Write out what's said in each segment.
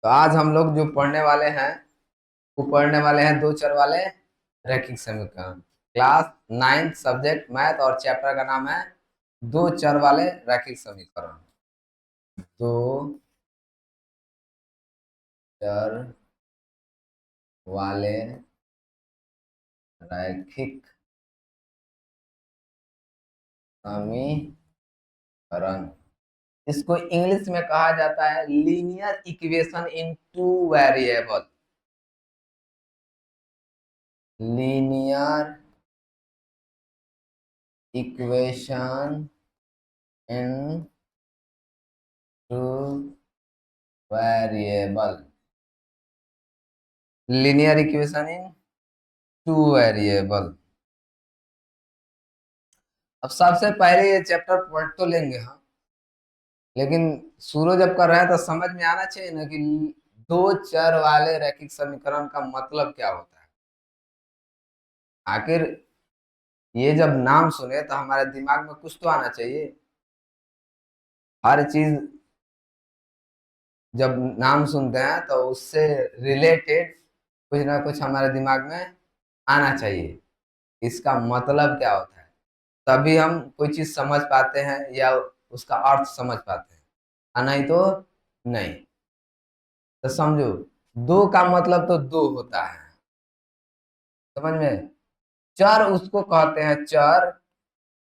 तो आज हम लोग जो पढ़ने वाले हैं वो पढ़ने वाले हैं दो चर वाले रैखिक समीकरण। क्लास नाइन्थ, सब्जेक्ट मैथ, और चैप्टर का नाम है दो चर वाले रैखिक समीकरण। दो चर वाले रैखिक समीकरण, इसको इंग्लिश में कहा जाता है linear equation in two variable. Linear equation in two variable. Linear equation in two variable. अब सबसे पहले ये चैप्टर पढ़ तो लेंगे हम, लेकिन शुरू जब कर रहे हैं तो समझ में आना चाहिए ना कि दो चर वाले रैखिक समीकरण का मतलब क्या होता है। आखिर ये जब नाम सुने तो हमारे दिमाग में कुछ तो आना चाहिए। हर चीज जब नाम सुनते हैं तो उससे रिलेटेड कुछ ना कुछ हमारे दिमाग में आना चाहिए। इसका मतलब क्या होता है, तभी हम कोई चीज समझ पाते हैं या उसका अर्थ समझ पाते हैं, और नहीं तो नहीं। तो समझो, दो का मतलब तो दो होता है, समझ में। चर उसको कहते हैं, चर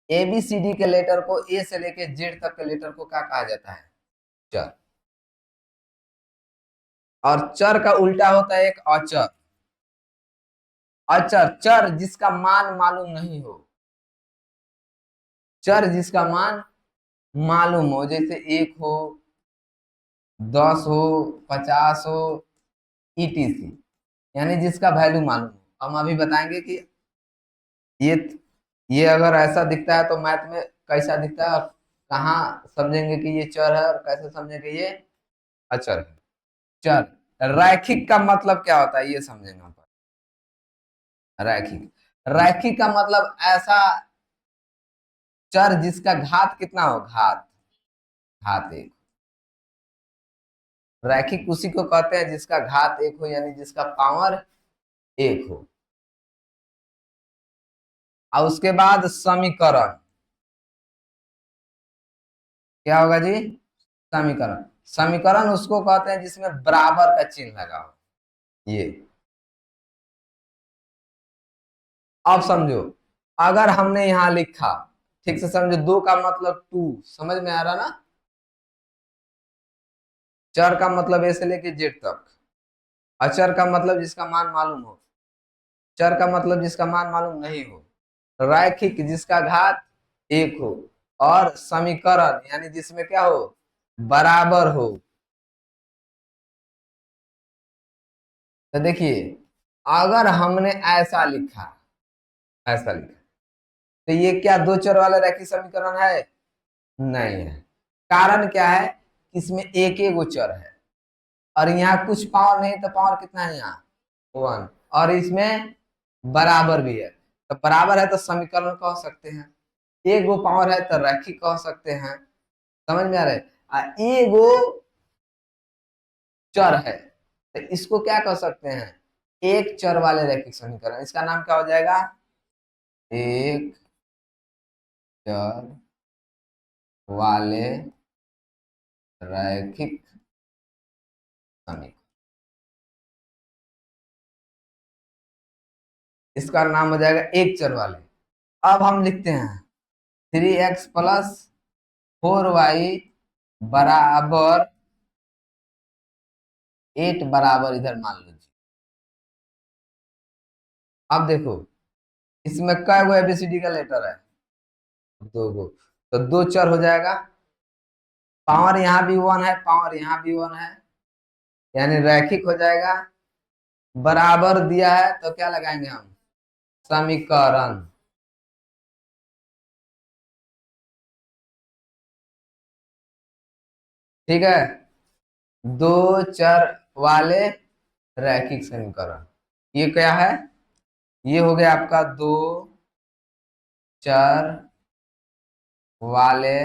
ABCD के लेटर को, ए से लेके जेड तक के लेटर को क्या कहा जाता है, चर। और चर का उल्टा होता है एक अचर। अचर चर जिसका मान मालूम नहीं हो, चर जिसका मान मालूम हो, जैसे एक हो, 10 हो, 50 हो, ETC, यानी जिसका वैल्यू मालूम हो। हम अभी बताएंगे कि ये ये अगर ऐसा दिखता है तो मैथ में कैसा दिखता है, और कहाँ समझेंगे कि ये चर है और कैसे समझेंगे ये अचर है। चर रैखिक का मतलब क्या होता है ये समझेंगे हम। रैखिक, रैखिक का मतलब ऐसा चर जिसका घात कितना हो, घात, घात एक। रैखिक उसी को कहते हैं जिसका घात एक हो, यानी जिसका पावर एक हो। और उसके बाद समीकरण, क्या होगा जी, समीकरण। समीकरण उसको कहते हैं जिसमें बराबर का चिन्ह लगा हो, ये। अब समझो, अगर हमने यहां लिखा, ठीक से समझो, दो का मतलब टू, समझ में आ रहा ना। चर का मतलब ए से लेके जेड तक, अचर का मतलब जिसका मान मालूम हो, चर का मतलब जिसका मान मालूम नहीं हो, रैखिक जिसका घात एक हो, और समीकरण यानी जिसमें क्या हो, बराबर हो। तो देखिए, अगर हमने ऐसा लिखा, ऐसा लिखा, तो ये क्या दो चर वाला रैखिक समीकरण है, नहीं है। कारण क्या है, इसमें एक एक चर है, और यहाँ कुछ पावर नहीं, तो पावर कितना है यहाँ, वन। और इसमें बराबर भी है, तो बराबर है तो समीकरण कह सकते हैं। एक गो पावर है तो रैखिक कह सकते हैं। समझ में आ रहा है। एक गो चर है तो इसको क्या कह सकते हैं, एक चर वाले रैखिक समीकरण। इसका नाम क्या हो जाएगा, एक चर वाले रैखिक समीकरण। इसका नाम हो जाएगा एक चर वाले। अब हम लिखते हैं 3x + 4y बराबर 8 बराबर, इधर मान लीजिए। अब देखो, इसमें कै गो ABCD का लेटर है, दो गो, तो दो चर हो जाएगा। पावर यहाँ भी वन है, पावर यहाँ भी वन है, यानी रैखिक हो जाएगा। बराबर दिया है तो क्या लगाएंगे हम, समीकरण। ठीक है, दो चर वाले रैखिक समीकरण, ये क्या है, ये हो गया आपका दो चर वाले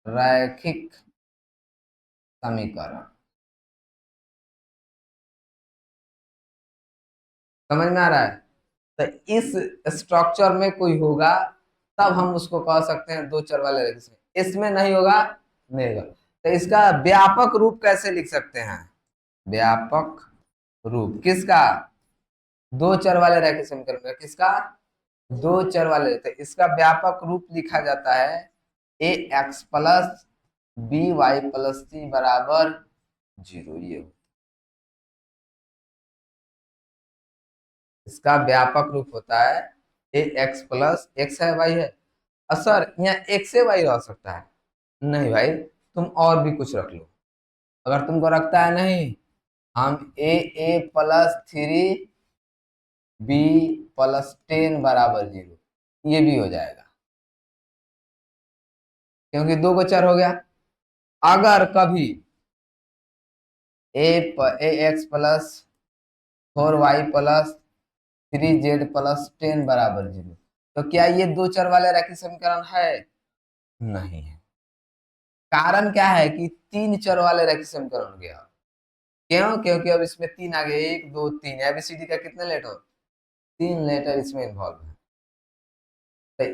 रैखिक समीकरण। समझ में आ रहा है? तो इस स्ट्रक्चर में कोई होगा तब हम उसको कह सकते हैं दो चर वाले रेखा समीकरण। इसमें नहीं होगा, नहीं होगा। तो इसका व्यापक रूप कैसे लिख सकते हैं? व्यापक रूप किसका? दो चर वाले रेखा समीकरण का। किसका? दो चर वाले। तो इसका व्यापक रूप लिखा जाता है A X plus B Y plus C बराबर 0। ये इसका व्यापक रूप होता है ए एक्स प्लस एक्स है वाई है। सर यहाँ एक्स से वाई रह सकता है? नहीं भाई, तुम और भी कुछ रख लो। अगर तुमको रखता है नहीं, हम ए प्लस 3 बी प्लस 10 बराबर 0, ये भी हो जाएगा क्योंकि दो को चर हो गया। अगर कभी A X plus 4 Y plus 3 Z plus 10 बराबर 0, तो क्या ये दो चर वाले रैखिक समीकरण है? नहीं है। कारण क्या है कि तीन चर वाले रैखिक समीकरण हो गया। क्यों? क्योंकि अब इसमें तीन आ गए, 1 2 3। एबीसीडी का कितने लेटर? 3 लेटर इसमें इन्वॉल्व है। तो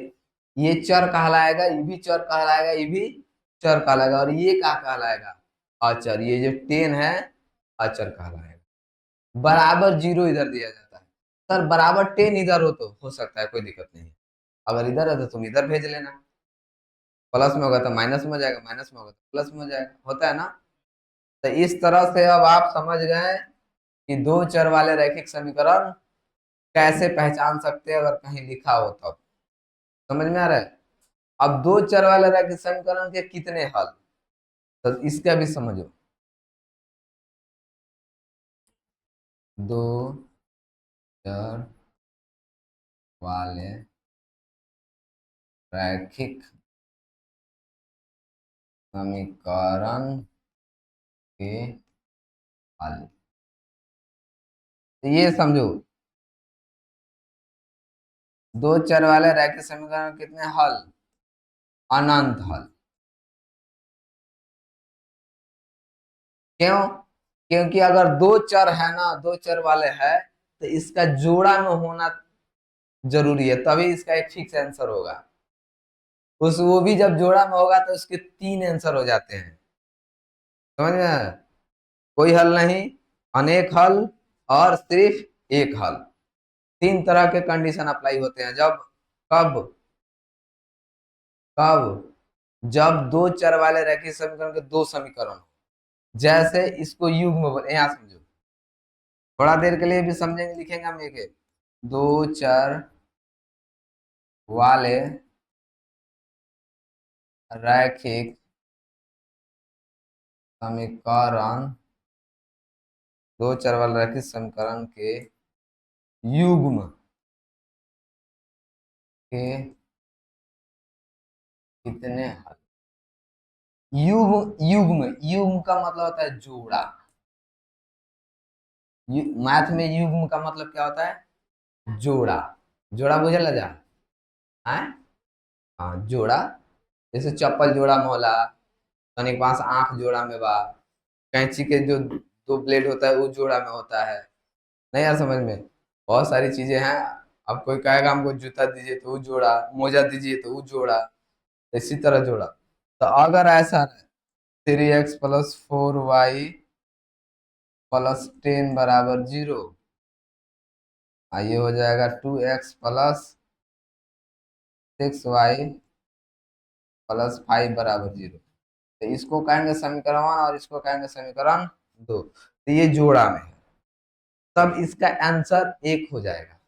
ये चर कहलाएगा, ये भी चर कहलाएगा, ये भी चर कहलाएगा, और ये क्या कहलाएगा? अचर। ये जो 10 है अचर कहलाएगा। बराबर 0 इधर दिया जाता है। सर बराबर 10 इधर हो सकता है, कोई दिक्कत नहीं है। अगर इधर है तो तुम इधर भेज लेना। प्लस में होगा तो माइनस में हो जाएगा, माइनस में होगा तो प्लस में हो जाएगा, होता है ना? तो इस तरह से अब आप समझ गए कि दो चर वाले रैखिक समीकरण कैसे पहचान सकते हैं अगर कहीं लिखा हो तब। समझ में आ रहा है? अब दो चर वाले रैखिक समीकरण के कितने हल, तो इसका भी समझो। दो चर वाले रैखिक समीकरण के हल, तो ये समझो, दो चर वाले रैखिक समीकरण के कितने हल? अनंत हल। क्यों? क्योंकि अगर दो चर है ना, दो चर वाले है, तो इसका जोड़ा में होना जरूरी है, तभी इसका एक फिक्स आंसर होगा। उस वो भी जब जोड़ा में होगा तो उसके 3 आंसर हो जाते हैं। समझ में आया? कोई हल नहीं, अनेक हल, और सिर्फ एक हल। तीन तरह के कंडीशन अप्लाई होते हैं। जब, कब कब जब दो चर वाले रैखिक समीकरण के दो समीकरण हो। जैसे इसको युग्म बोले, यहाँ समझो, थोड़ा देर के लिए भी समझेंगे, लिखेंगे हम एक एक। दो चर वाले रैखिक समीकरण, दो चर वाले रैखिक समीकरण के युग्म के कितने हल? युग्म, युग्म, युग्म का मतलब होता है जोड़ा। मैथ में युग्म का मतलब क्या होता है? जोड़ा। जोड़ा बुझल जा है? हाँ जोड़ा। जैसे चप्पल जोड़ा मोहला, तनिक के पास आंख जोड़ा में बा, कैंची के जो दो ब्लेड होता है वो जोड़ा में होता है। नहीं यार समझ में? बहुत सारी चीजें हैं। अब कोई कहेगा हमको जूता दीजिए तो वो जोड़ा, मोजा दीजिए तो वो जोड़ा, इसी तरह जोड़ा। तो अगर ऐसा है 3x + 4y + 10 बराबर 0, ये हो जाएगा 2x + 6y + 5 बराबर 0। तो इसको कहेंगे समीकरण 1 और इसको कहेंगे समीकरण 2। तो ये जोड़ा में है, तब इसका आंसर 1 हो जाएगा।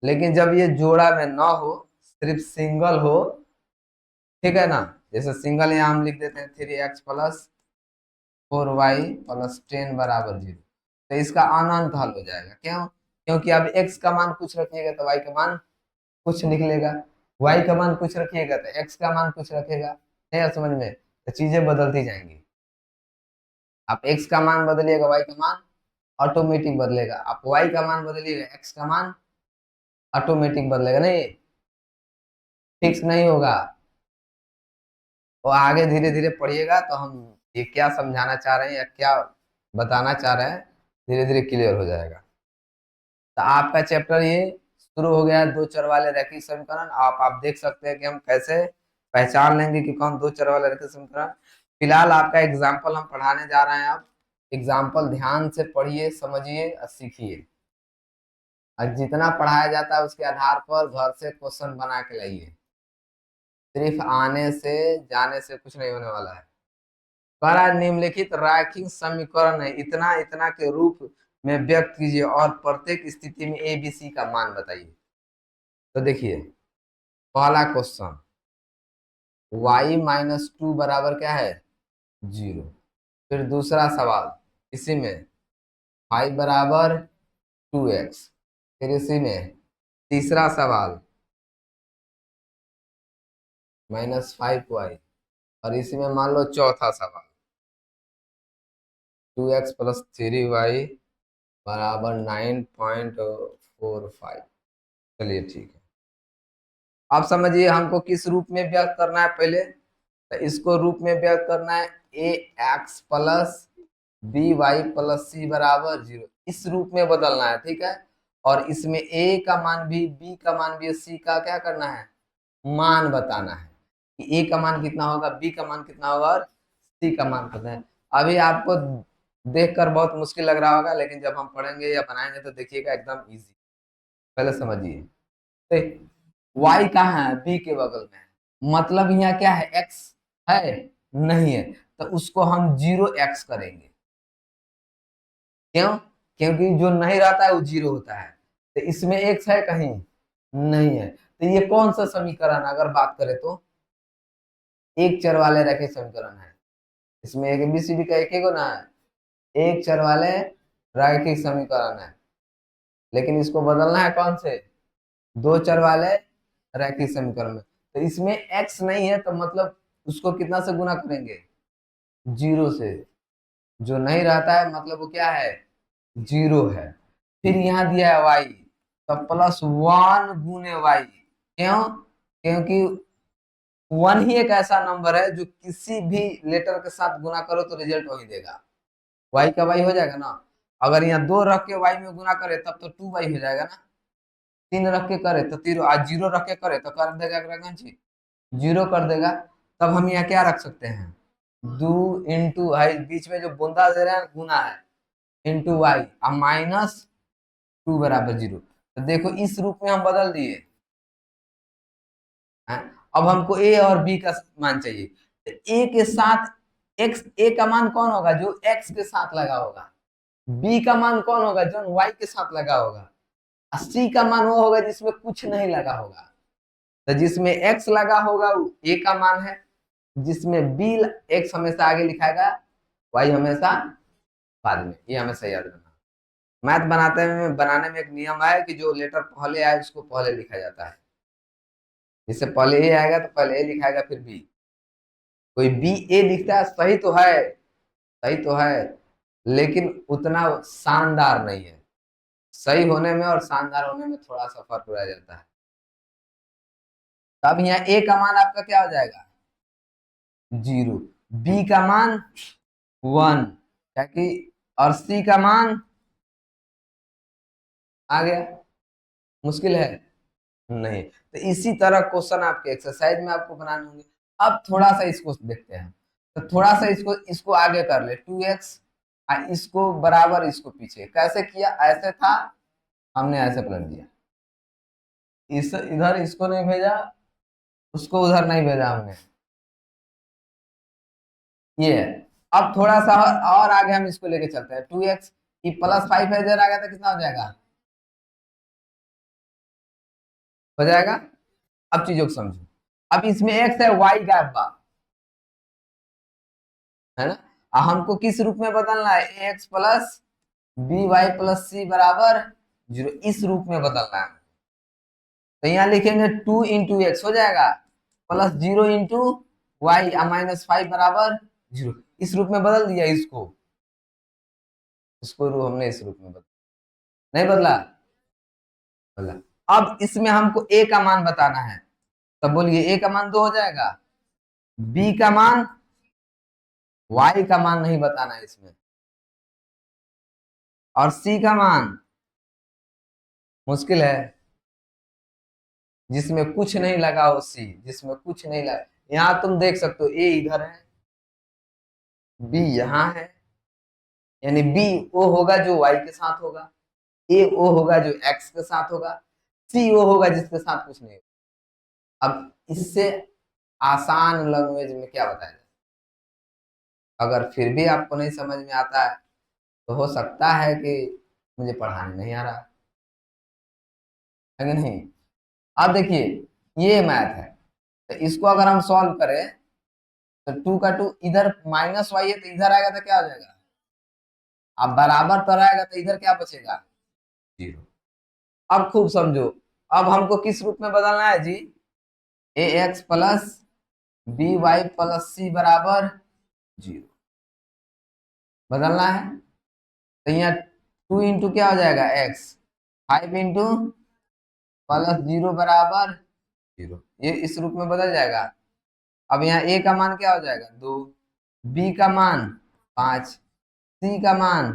लेकिन जब ये जोड़ा में ना हो, सिर्फ सिंगल हो, ठीक है ना, जैसे सिंगल यहाँ हम लिख देते हैं 3x + 4y + 10 बराबर 0, तो इसका अनंत हल हो जाएगा। क्यों? क्योंकि अब x का मान कुछ रखिएगा तो y का मान कुछ निकलेगा, y का मान कुछ रखिएगा तो x का मान कुछ रखेगा। नहीं है समझ में? तो चीजें बदलती जाएंगी। आप x का मान बदलिएगा y का मान ऑटोमेटिक बदलेगा, आप y का मान बदलिएगा x का मान ऑटोमेटिक बदलेगा। नहीं, फिक्स नहीं होगा। और आगे धीरे धीरे पढ़िएगा तो हम ये क्या समझाना चाह रहे हैं या क्या बताना चाह रहे हैं, धीरे धीरे क्लियर हो जाएगा। तो आपका चैप्टर ये शुरू हो गया दो चर वाले रैखिक समीकरण। आप देख सकते हैं कि हम कैसे पहचान लेंगे कि कौन दो चर वाले रैखिक समीकरण। फिलहाल आपका एग्जाम्पल हम पढ़ाने जा रहे हैं। आप एग्जाम्पल ध्यान से पढ़िए, समझिए और सीखिए, और जितना पढ़ाया जाता है उसके आधार पर घर से क्वेश्चन बना के लाइए। सिर्फ आने से जाने से कुछ नहीं होने वाला है। बड़ा निम्नलिखित रैखिक समीकरण है, इतना इतना के रूप में व्यक्त कीजिए और प्रत्येक स्थिति में ए बी सी का मान बताइए। तो देखिए पहला क्वेश्चन, y-2 बराबर क्या है 0। फिर दूसरा सवाल इसी में y बराबर 2x। फिर इसी में तीसरा सवाल -5y। और इसी में मान लो चौथा सवाल 2x + 3y बराबर 9.45। चलिए ठीक है। अब समझिए हमको किस रूप में व्यक्त करना है। पहले तो इसको रूप में व्यक्त करना है ax + by + c बराबर 0। इस रूप में बदलना है, ठीक है। और इसमें a का मान भी, b का मान भी, c का क्या करना है, मान बताना है कि a का मान कितना होगा, b का मान कितना होगा और c का मान कितना है। अभी आपको देखकर बहुत मुश्किल लग रहा होगा, लेकिन जब हम पढ़ेंगे या बनाएंगे तो देखिएगा एकदम इजी। पहले समझिए तो y कहाँ है, b के बगल में है, मतलब यहाँ क्या है, x है नहीं है, तो उसको हम 0x करेंगे। क्यों? क्योंकि जो नहीं रहता है वो 0 होता है। तो इसमें x है कहीं नहीं है। तो ये कौन सा समीकरण अगर बात करें तो एक चर वाले रैखिक समीकरण है। इसमें एक ABCD का एक ही गुना है, एक चर वाले रैखिक समीकरण है। लेकिन इसको बदलना है कौन से, दो चर वाले रैखिक समीकरण में। तो इसमें x नहीं है तो मतलब उसको कितना से गुना करेंगे, 0 से। जो नहीं रहता है मतलब वो क्या है, 0 है। फिर यहाँ दिया है y, तो +1 गुने y। क्यों? क्योंकि 1 ही एक ऐसा नंबर है जो किसी भी लेटर के साथ गुना करो तो रिजल्ट वही देगा। y का y हो जाएगा ना। अगर यहाँ 2 रख के y में गुना करे तब तो 2y हो जाएगा ना। 3 रख के करे तो 3, आज 0 रख के करे तो कर देगा, 0 कर देगा। तब हम यहाँ क्या रख सकते हैं, 2 इंटू है, बीच में जो बूंदा दे रहे हैं गुना है, इंटू वाई -2 बराबर 0। तो देखो इस रूप में हम बदल दिए हैं। अब हमको ए और बी का मान चाहिए। तो ए के साथ एक्स, ए का मान कौन होगा जो एक्स के साथ लगा होगा, बी का मान कौन होगा जो वाई के साथ लगा होगा, और सी का मान वो होगा जिसमें कुछ नहीं लगा होगा। तो जिसमें एक्स लगा होगा वो ए का मान है, जिसमें बी, एक्स हमेशा आगे लिखाएगा, वाई हमेशा बाद में। ये हमेशा याद रखना। मैथ बनाने में एक नियम है कि जो लेटर पहले आए उसको पहले लिखा जाता है। जिससे पहले ए आएगा तो पहले ए लिखाएगा फिर बी। कोई बी ए लिखता है, सही तो है, सही तो है, लेकिन उतना शानदार नहीं है। सही होने में और शानदार होने में थोड़ा सा फर्क रह जाता है। तब यहाँ ए का मान आपका क्या हो जाएगा 0, बी का मान 1, क्या कि, और सी का मान आ गया। मुश्किल है नहीं। तो इसी तरह क्वेश्चन आपके एक्सरसाइज में आपको बनाने होंगे। अब थोड़ा सा इसको देखते हैं। तो थोड़ा सा इसको इसको आगे कर ले, 2x, इसको बराबर इसको पीछे कैसे किया, ऐसे था, हमने ऐसे पलट दिया, इस इधर इसको नहीं भेजा, उसको उधर नहीं भेजा हमने, ये है। अब थोड़ा सा और आगे हम इसको लेके चलते हैं, 2x की +5 है, इधर आ गया तो कितना हो जाएगा, हो जाएगा। अब चीजों को समझो। अब इसमें x है, y गैप बा, है ना। हमको किस रूप में बदलना है, ax + by + c बराबर 0, इस रूप में बदलना है। तो यहाँ लिखेंगे 2 इंटू एक्स हो जाएगा, +0 इंटू वाई -5 बराबर 0। इस रूप में बदल दिया इसको, हमने इस रूप में बदला, नहीं बदला, बदला। अब इसमें हमको ए का मान बताना है। तब बोलिए ए का मान 2 हो जाएगा, बी का मान, वाई का मान नहीं बताना है इसमें, और सी का मान मुश्किल है। जिसमें कुछ नहीं लगा हो सी, जिसमें कुछ नहीं लगा। यहाँ तुम देख सकते हो ए इधर है, बी यहाँ है, यानी बी वो होगा जो वाई के साथ होगा, ए वो होगा जो एक्स के साथ होगा, सी वो होगा जिसके साथ कुछ नहीं होगा। अब इससे आसान लैंग्वेज में क्या बताया जाए? अगर फिर भी आपको नहीं समझ में आता है तो हो सकता है कि मुझे पढ़ाने नहीं आ रहा है कि नहीं। अब देखिए ये मैथ है, तो इसको अगर हम सॉल्व करें तो 2 का 2 इधर माइनस वाई है तो इधर आएगा तो क्या हो जाएगा? अब बराबर तो रहेगा तो इधर क्या बचेगा? जीरो। अब खूब समझो, अब हमको किस रूप में बदलना है जी? A X plus B Y plus C बराबर जीरो बदलना है। तो यहाँ 2 इंटू क्या हो जाएगा? एक्स, 5 इंटू प्लस जीरो बराबर जीरो, ये इस रूप में बदल जाएगा। अब यहाँ ए का मान क्या हो जाएगा? 2, बी का मान 5, सी का मान,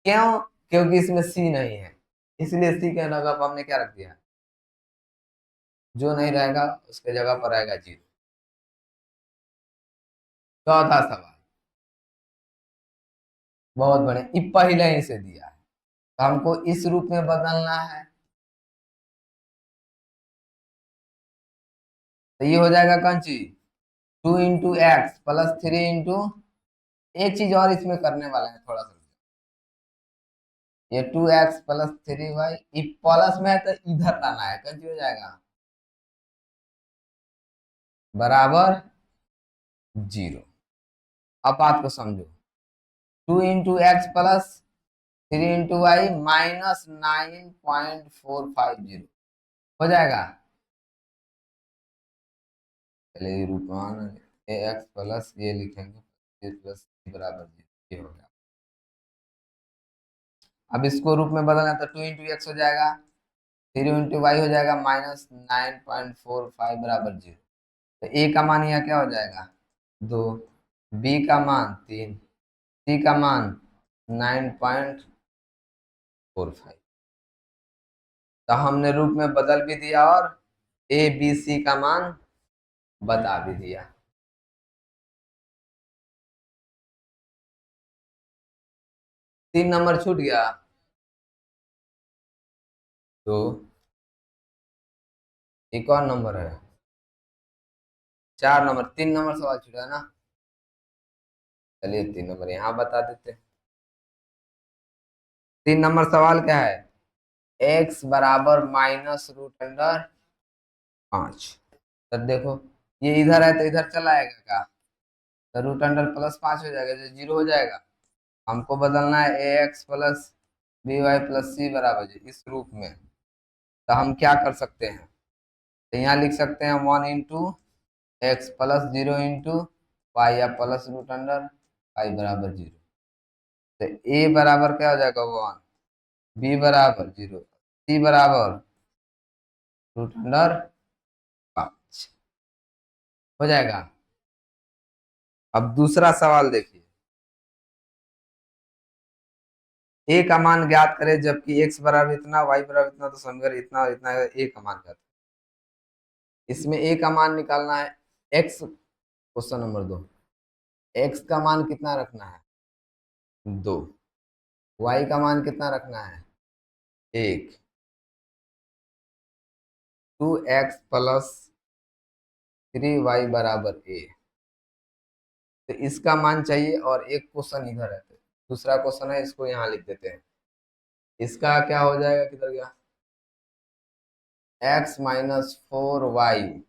क्यों? क्योंकि इसमें सी नहीं है, इसलिए सी के जगह पर हमने क्या रख दिया? जो नहीं रहेगा उसके जगह पर आएगा जीरो। चौथा सवाल, बहुत बढ़िया, ये पहले ही से दिया है तो हमको इस रूप में बदलना है। तो ये हो जाएगा कौन चीज? 2 इंटू एक्स प्लस 3 इंटू, एक चीज और इसमें करने वाला है थोड़ा सा, ये 2x प्लस 3y, ये प्लस में है तो इधर लाना है, कैसे हो जाएगा? बराबर जीरो। अब बात को समझो, 2 into x plus 3 into y minus 9.450 हो जाएगा। चलिए रूपान ए एक्स प्लस ये लिखेंगे प्लस बराबर जीरो, ये हो गया। अब इसको रूप में बदलना तो 2 इंटू एक्स हो जाएगा, 3 इंटू वाई हो जाएगा माइनस 9.45 बराबर जीरो। तो ए का मान यहाँ क्या हो जाएगा? 2, बी का मान 3, सी का मान 9.45। तो हमने रूप में बदल भी दिया और ए बी सी का मान बता भी दिया। तीन नंबर छूट गया। तो एक और नंबर है, 4 नंबर, 3 नंबर सवाल छूटा है ना। चलिए 3 नंबर यहाँ बता देते हैं। 3 नंबर सवाल क्या है? एक्स बराबर माइनस रूट अंडर 5। तो देखो ये इधर है तो इधर चला आएगा क्या? तो रूट अंडर +5 हो जाएगा, जो जीरो हो जाएगा। हमको बदलना है A X plus B Y plus C बराबर जी इस रूप में। तो हम क्या कर सकते हैं? तो यहाँ लिख सकते हैं 1 into x plus 0 into y या प्लस रूट अंडर 5 बराबर जीरो। तो ए बराबर क्या हो जाएगा? 1, बी बराबर जीरो, सी बराबर रूट अंडर 5 हो जाएगा। अब दूसरा सवाल देखिए, ए का मान ज्ञात करें जबकि एक्स बराबर इतना वाई बराबर इतना, तो समीकरण इतना और इतना, ए का मान ज्ञात। इसमें ए का मान निकालना है। एक्स, क्वेश्चन नंबर 2, एक्स का मान कितना रखना है? 2, वाई का मान कितना रखना है? 1, 2x प्लस 3y बराबर ए। तो इसका मान चाहिए और एक क्वेश्चन इधर है, तो दूसरा क्वेश्चन है इसको यहाँ लिख देते हैं। इसका क्या हो जाएगा? किधर गया? x-4y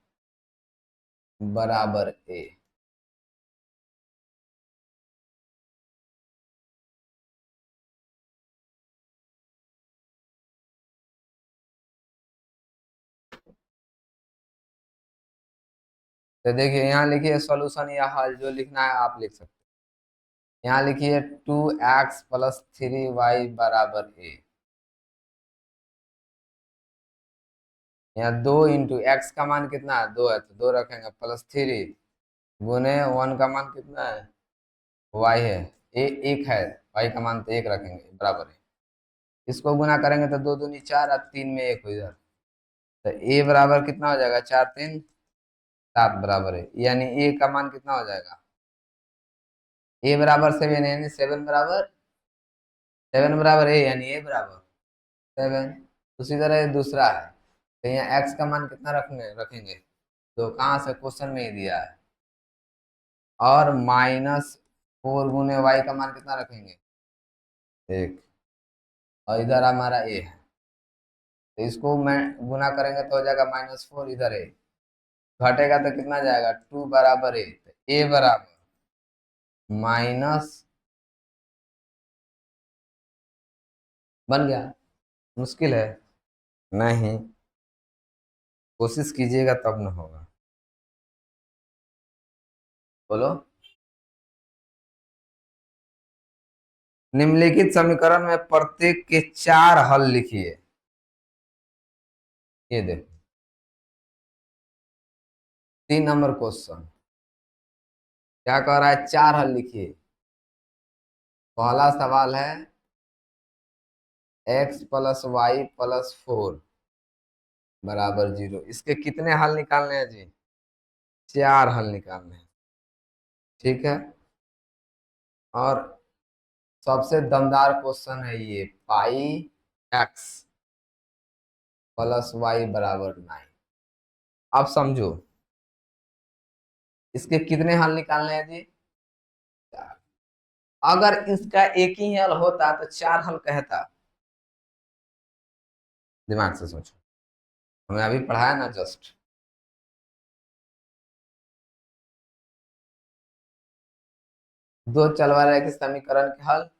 बराबर ए। तो देखिए यहाँ लिखिए सॉल्यूशन या हल, जो लिखना है आप लिख सकते हैं। यहाँ लिखिए 2x प्लस 3y बराबर ए। यहाँ 2 इंटू एक्स का मान कितना है? 2 है तो 2 रखेंगे, +3 गुने 1 का मान कितना है? वाई है, 1 है, वाई का मान तो 1 रखेंगे बराबर है। इसको गुना करेंगे तो 2 दूनी 4 और 3 में 1 हो इधर। तो ए बराबर कितना हो जाएगा, 4 3 7 बराबर है, यानी ए का मान कितना हो जाएगा, ए बराबर 7, यानी 7 बराबर ए, यानी ए बराबर 7। उसी तरह दूसरा है, तो यहाँ एक्स का मान कितना रखेंगे, तो कहाँ से, क्वेश्चन में ही दिया है। और -4 गुने वाई का मान कितना रखेंगे, 1। और इधर हमारा ए है, तो इसको मैं गुना करेंगे तो हो जाएगा -4, इधर ए घटेगा तो कितना जाएगा, 2 बराबर ए, तो ए बराबर माइनस, बन गया। मुश्किल है, नहीं, कोशिश कीजिएगा तब न होगा। बोलो। निम्नलिखित समीकरण में प्रत्येक के 4 हल लिखिए। ये देखो 3 नंबर क्वेश्चन क्या कह रहा है, 4 हल लिखिए। पहला सवाल है x + y + 4 बराबर 0, इसके कितने हल निकालने हैं जी, 4 हल निकालने हैं। ठीक है। और सबसे दमदार क्वेश्चन है ये, पाई x + y बराबर 9। अब समझो, इसके कितने हल निकालने हैं जी, 4। अगर इसका एक ही हल होता तो 4 हल कहता। दिमाग से सोचो, हमें अभी पढ़ाया ना जस्ट। दो चल वाले रैखिक समीकरण के हल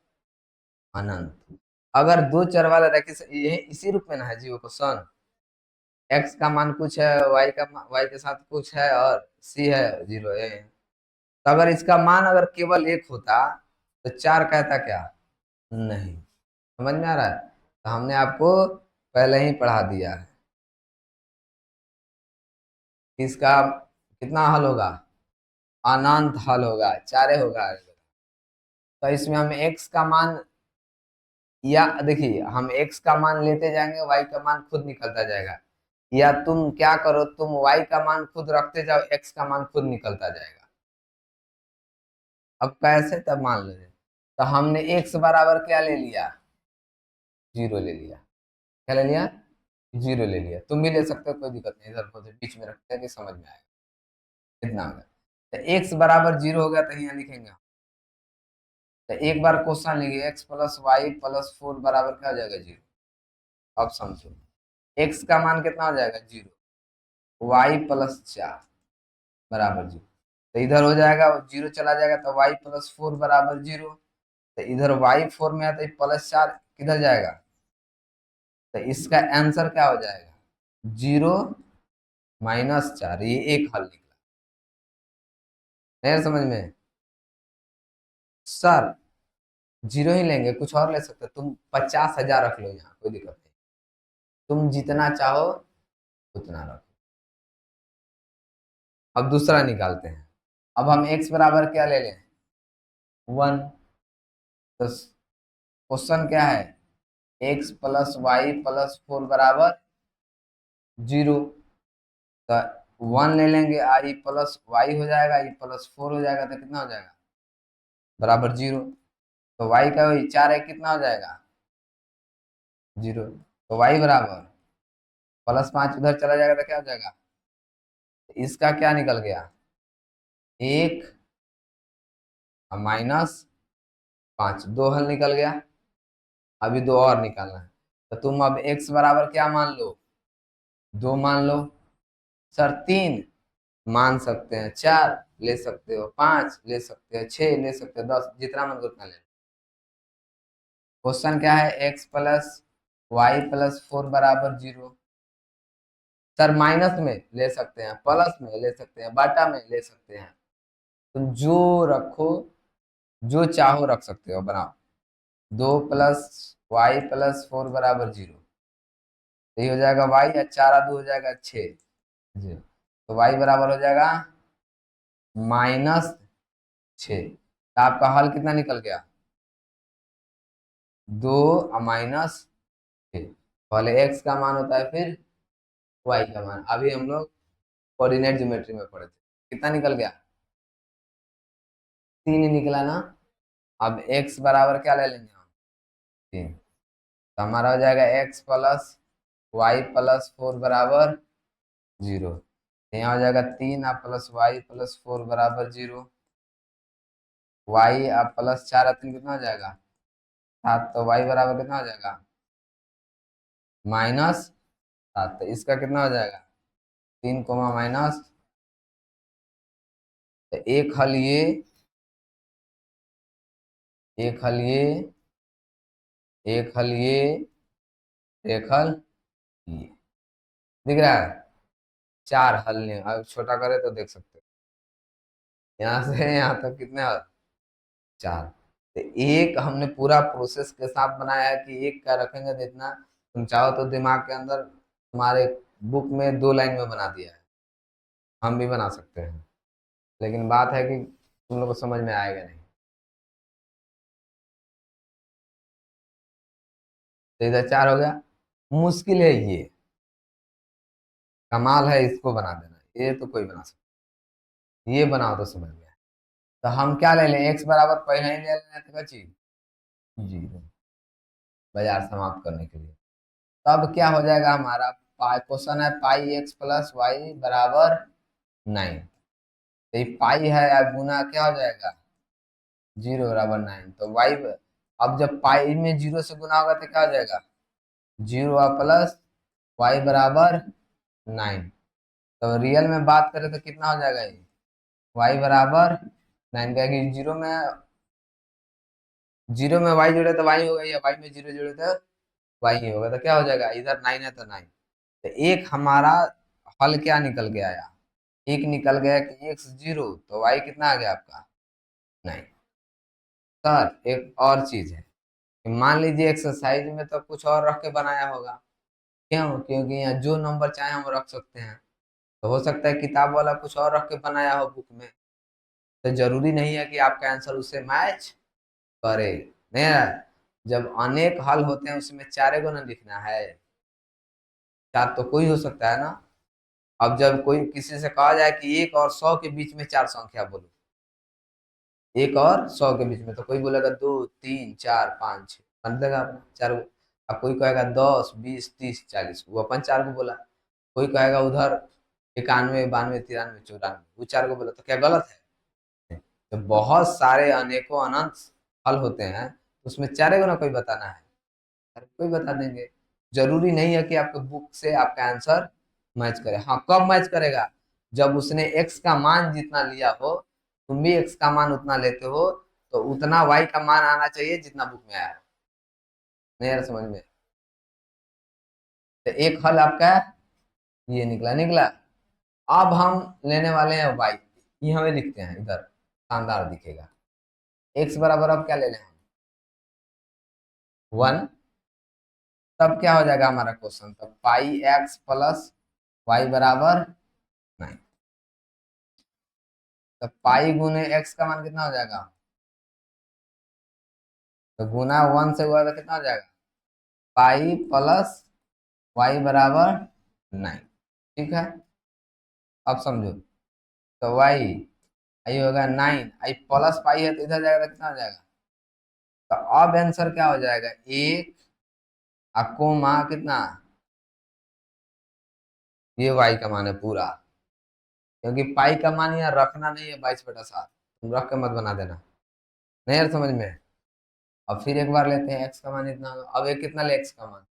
अनंत। अगर दो चर वाले रैखिक, ये इसी रूप में ना है जी वो क्वेश्चन, एक्स का मान कुछ है, वाई के साथ कुछ है, और सी है 0 है। तो अगर इसका मान अगर केवल 1 होता तो 4 कहता क्या, नहीं। समझ में आ रहा है, तो हमने आपको पहले ही पढ़ा दिया है। इसका कितना हल होगा, अनंत हल होगा, 4 होगा। तो इसमें हम एक्स का मान, या देखिए हम एक्स का मान लेते जाएंगे, वाई का मान खुद निकलता जाएगा, या तुम क्या करो, तुम वाई का मान खुद रखते जाओ, एक्स का मान खुद निकलता जाएगा। अब कैसे, तब मान लो, तो हमने एक्स बराबर क्या ले लिया, 0 ले लिया। क्या ले लिया, 0 ले लिया। तुम भी ले सकते हो, कोई दिक्कत नहीं, इधर को बीच में रखते हैं कि समझ में आएगा। इतना हो गया, तो एक्स बराबर 0 हो गया, तो यहाँ लिखेंगे। तो एक बार क्वेश्चन लिखिए, एक्स + y + 4 बराबर क्या हो जाएगा, 0। अब समझो, एक्स का मान कितना हो जाएगा, 0, वाई +4 बराबर 0। तो इधर हो जाएगा 0 चला जाएगा, तो y + 4 बराबर 0। तो इधर y 4 में आता है, +4 किधर जाएगा, तो इसका आंसर क्या हो जाएगा, 0 - 4। ये एक हल निकला। नहीं समझ में, सर 0 ही लेंगे, कुछ और ले सकते हो, तुम 50,000 रख लो यहाँ, कोई दिक्कत नहीं, तुम जितना चाहो उतना रखो। अब दूसरा निकालते हैं। अब हम x बराबर क्या ले लें, 1। तो क्वेश्चन क्या है, x + y + 4 बराबर 0। तो 1 ले लेंगे, आई प्लस वाई हो जाएगा, आई +4 हो जाएगा, तो कितना हो जाएगा, बराबर 0। तो y का वही 4 है, कितना हो जाएगा, 0। तो y बराबर +5 उधर चला जाएगा, तो क्या हो जाएगा, इसका क्या निकल गया, 1 -5, 2 हल निकल गया। अभी 2 और निकालना है, तो तुम अब x बराबर क्या मान लो, 2 मान लो। सर 3 मान सकते हैं, 4 ले सकते हो, 5 ले सकते हो, 6 ले सकते हो, 10, जितना मन को उतना ले। क्वेश्चन क्या है, x + y + 4 बराबर 0। सर माइनस में ले सकते हैं, प्लस में ले सकते हैं, बाटा में ले सकते हैं, तुम जो रखो, जो चाहो रख सकते हो, बनाओ। 2 + y + 4 बराबर 0, तो ये हो जाएगा y, या 4 और 2 हो जाएगा 6, 0। तो y बराबर हो जाएगा -6। तो आपका हल कितना निकल गया, 2 - ठीक, पहले x का मान होता है, फिर y का मान। अभी हम लोग कोऑर्डिनेट ज्योमेट्री में पढ़े थे। कितना निकल गया? 3 ही निकला ना। अब x बराबर क्या ले लेंगे हम? 3। तो हमारा हो जाएगा x प्लस वाई प्लस 4 बराबर 0। यहाँ हो जाएगा 3 आप प्लस वाई प्लस 4 बराबर 0। वाई आप प्लस 4 और 3 कितना हो जाएगा? 7। तो वाई बराबर कितना हो जाएगा? -7। तो इसका कितना हो जाएगा? 3 कोमा माइनस। तो एक हल ये, एक हल ये, एक हल ये, एक हल ये। दिख रहा है? 4 हल ने, अब छोटा करे तो देख सकते हो। यहाँ से यहाँ तक कितने हल? 4। तो एक हमने पूरा प्रोसेस के साथ बनाया है कि एक का रखेंगे तो इतना। तुम चाहो तो दिमाग के अंदर तुम्हारे बुक में 2 लाइन में बना दिया है, हम भी बना सकते हैं। लेकिन बात है कि तुम लोग को समझ में आएगा नहीं। तो इधर 4 हो गया। मुश्किल है ये, कमाल है इसको बना देना, ये तो कोई बना सकता है। ये बनाओ तो समझ में आए। तो हम क्या ले लें? एक्स बराबर पहले ही ले लेना था चीज 0, बाजार समाप्त करने के लिए। तब क्या हो जाएगा हमारा? पाई क्वेश्चन है पाई एक्स प्लस वाई बराबर 9। तो ये पाई है, अब गुना क्या हो जाएगा? 0 बराबर 9। तो वाई, अब जब पाई में 0 से गुना होगा तो क्या हो जाएगा? 0 प्लस वाई बराबर 9। तो रियल में बात करें तो कितना हो जाएगा ये? वाई बराबर 9 का, कि 0 में वाई जुड़े तो वाई होगा, या वाई में 0 जुड़े तो वाई ही होगा। तो क्या हो जाएगा? इधर 9 है तो 9। तो एक हमारा हल क्या निकल के आया? एक निकल गया कि एक्स 0 तो वाई कितना आ गया आपका? 9। सर एक और चीज है कि मान लीजिए एक्सरसाइज में तो कुछ और रख के बनाया होगा। क्यों? क्योंकि यहाँ जो नंबर चाहे हम रख सकते हैं। तो हो सकता है किताब वाला कुछ और रख के बनाया हो बुक में। तो जरूरी नहीं है कि आपका आंसर उससे मैच करे। नहीं है? जब अनेक हल होते हैं उसमें चारे को ना लिखना है, चार तो कोई हो सकता है ना। अब जब कोई किसी से कहा जाए कि 1 और 100 के बीच में 4 संख्या बोलो, 1 और 100 के बीच में, तो कोई बोलेगा 2 3 4 5 6, बन देगा अपना 4 गो। अब कोई कहेगा 10 20 30 40, वो अपन 4 को बोला। कोई कहेगा उधर 91 92 93 94, वो 4 को बोला, तो क्या गलत है? तो बहुत सारे अनेकों अनंत हल होते हैं, उसमें चारे को ना कोई बताना है, हर कोई बता देंगे। जरूरी नहीं है कि आपके बुक से आपका आंसर मैच करे। हाँ, कब मैच करेगा? जब उसने एक्स का मान जितना लिया हो, तुम भी एक्स का मान उतना लेते हो, तो उतना वाई का मान आना चाहिए जितना बुक में आया है। नहीं यार, समझ में? तो एक हल आपका ये निकला निकला। अब हम लेने वाले हैं वाई। ये हमें लिखते हैं इधर, शानदार दिखेगा। एक्स बराबर अब क्या ले लें? 1। तब क्या हो जाएगा हमारा क्वेश्चन? तब पाई एक्स प्लस वाई बराबर 9। तो पाई गुने एक्स का मान कितना हो जाएगा? तो गुना 1 से हुआ तो कितना हो जाएगा? पाई प्लस वाई बराबर 9। ठीक है, अब समझो। तो वाई आई होगा 9, आई प्लस पाई है तो इधर जाएगा तो कितना हो जाएगा? तो अब आंसर क्या हो जाएगा? 1 आपको माँ कितना? ये वाई का मान है पूरा, क्योंकि पाई का मान यहाँ रखना नहीं है 22/7, तुम रख के मत बना देना। नहीं यार, समझ में? अब फिर एक बार लेते हैं, एक्स का मान इतना होगा। अब एक कितना ले एक्स का मान?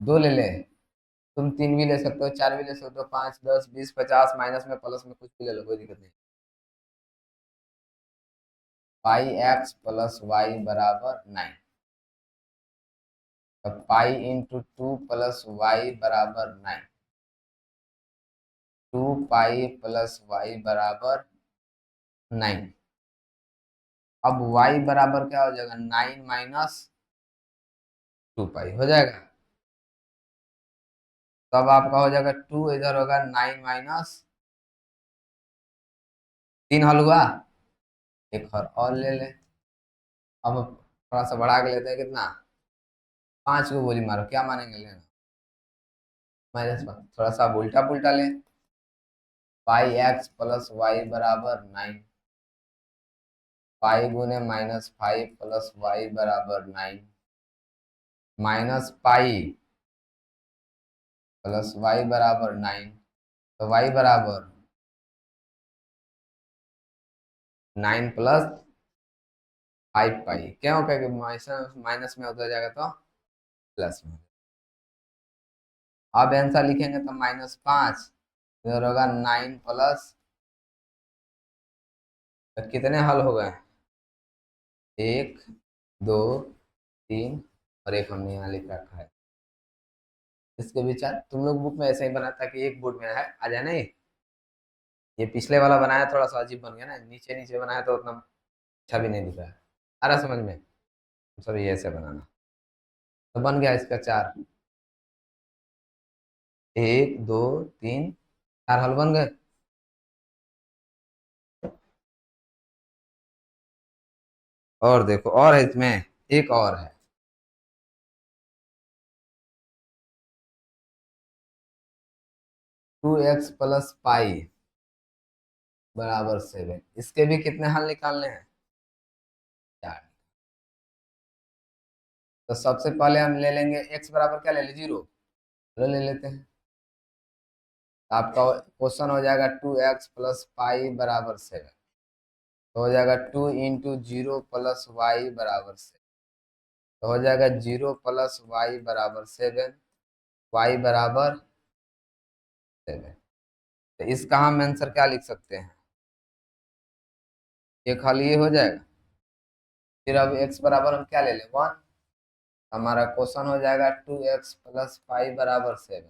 2 ले ले। तुम 3 भी ले सकते हो, 4 भी ले सकते हो, 5 10 20 50, माइनस में प्लस में कुछ भी ले लो, कोई दिक्कत नहीं। पाई एक्स प्लस वाई बराबर 9। तो पाई इंटू 2 प्लस वाई बराबर 9। 2 पाई प्लस वाई बराबर 9। अब वाई बराबर क्या हो जाएगा? 9 माइनस 2 पाई हो जाएगा। तो अब आपका हो जाएगा 2, इधर होगा 9 माइनस 3। हल हुआ। एक और ले ले। अब थोड़ा सा बढ़ा के लेते हैं, कितना? 5 को गोली मारो, क्या मानेंगे लेना? -5। थोड़ा सा उल्टा पुल्टा लें। पाई एक्स प्लस वाई बराबर 9। पाई गुने -5 प्लस वाई बराबर 9। -पाई प्लस वाई बराबर 9। तो वाई बराबर 9 प्लस 5 पाई। क्या होगा कि माइनस में होता जाएगा तो प्लस में। अब आंसर लिखेंगे तो -5 इधर होगा 9 प्लस। तो कितने हल हो गए? 1 2 3 और एक हमने यहाँ लिख रखा है। इसके विचार तुम लोग बुक में ऐसे ही बनाता कि एक बोर्ड में है आ जाए नहीं। ये पिछले वाला बनाया थोड़ा सा अजीब बन गया ना, नीचे नीचे बनाया तो उतना अच्छा भी नहीं दिख रहा है। आ रहा समझ में? सब ये ऐसे बनाना। तो बन गया इसका 4। 1 2 3 4 हल बन गए। और देखो और है इसमें, एक और है। 2x प्लस पाई बराबर 7। इसके भी कितने हल निकालने हैं? 4। तो सबसे पहले हम ले लेंगे x बराबर क्या ले ले 0। ले लेते हैं। तो आपका क्वेश्चन हो जाएगा 2x प्लस पाई बराबर 7। तो हो जाएगा 2 इंटू 0 प्लस वाई बराबर 7। तो हो जाएगा 0 प्लस वाई बराबर 7। वाई बराबर 7। तो इसका हम आंसर क्या लिख सकते हैं? ये खाली ये हो जाएगा। फिर अब x बराबर हम क्या ले लें 1। हमारा क्वेश्चन हो जाएगा 2x प्लस फाइव बराबर 7।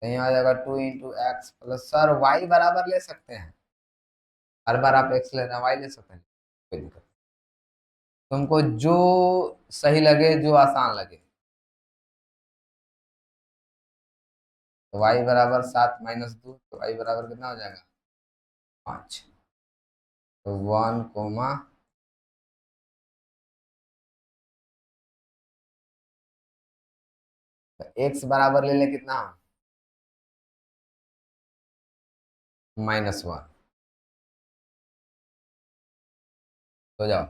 तो यहाँ आ जाएगा 2 into x plus, sir y बराबर ले सकते हैं। हर बार आप एक्स लेना वाई ले सकते हैं, कोई दिक्कत नहीं। तुमको जो सही लगे, जो आसान लगे। तो वाई बराबर 7 माइनस 2, तो वाई बराबर कितना हो जाएगा 5। तो 1 कोमा एक्स बराबर ले ले कितना -1। हो जाओ।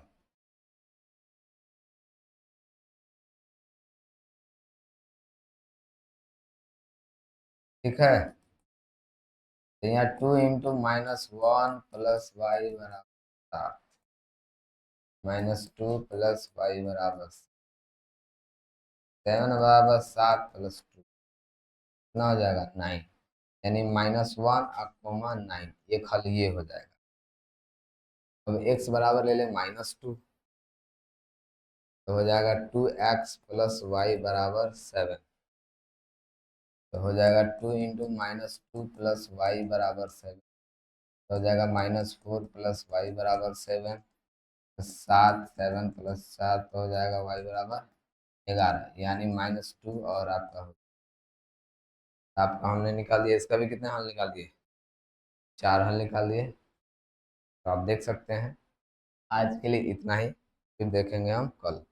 ठीक है। तो यहाँ 2 इंटू -1 प्लस वाई बराबर 7। -2 प्लस वाई बराबर 7 बराबर 7 प्लस 2 कितना हो जाएगा 9। यानी -1 और कोमा 9, ये खाली ये हो जाएगा। अब x बराबर ले ले -2। तो हो जाएगा 2x प्लस वाई बराबर 7। तो हो जाएगा 2 इंटू -2 प्लस वाई बराबर 7। तो हो जाएगा -4 प्लस वाई बराबर 7। 7 7 प्लस 7 हो जाएगा वाई बराबर 11, यानी -2 और आपका हमने निकाल दिया। इसका भी कितने हल निकाल दिए? 4 हल निकाल दिए। तो आप देख सकते हैं। आज के लिए इतना ही, फिर देखेंगे हम कल।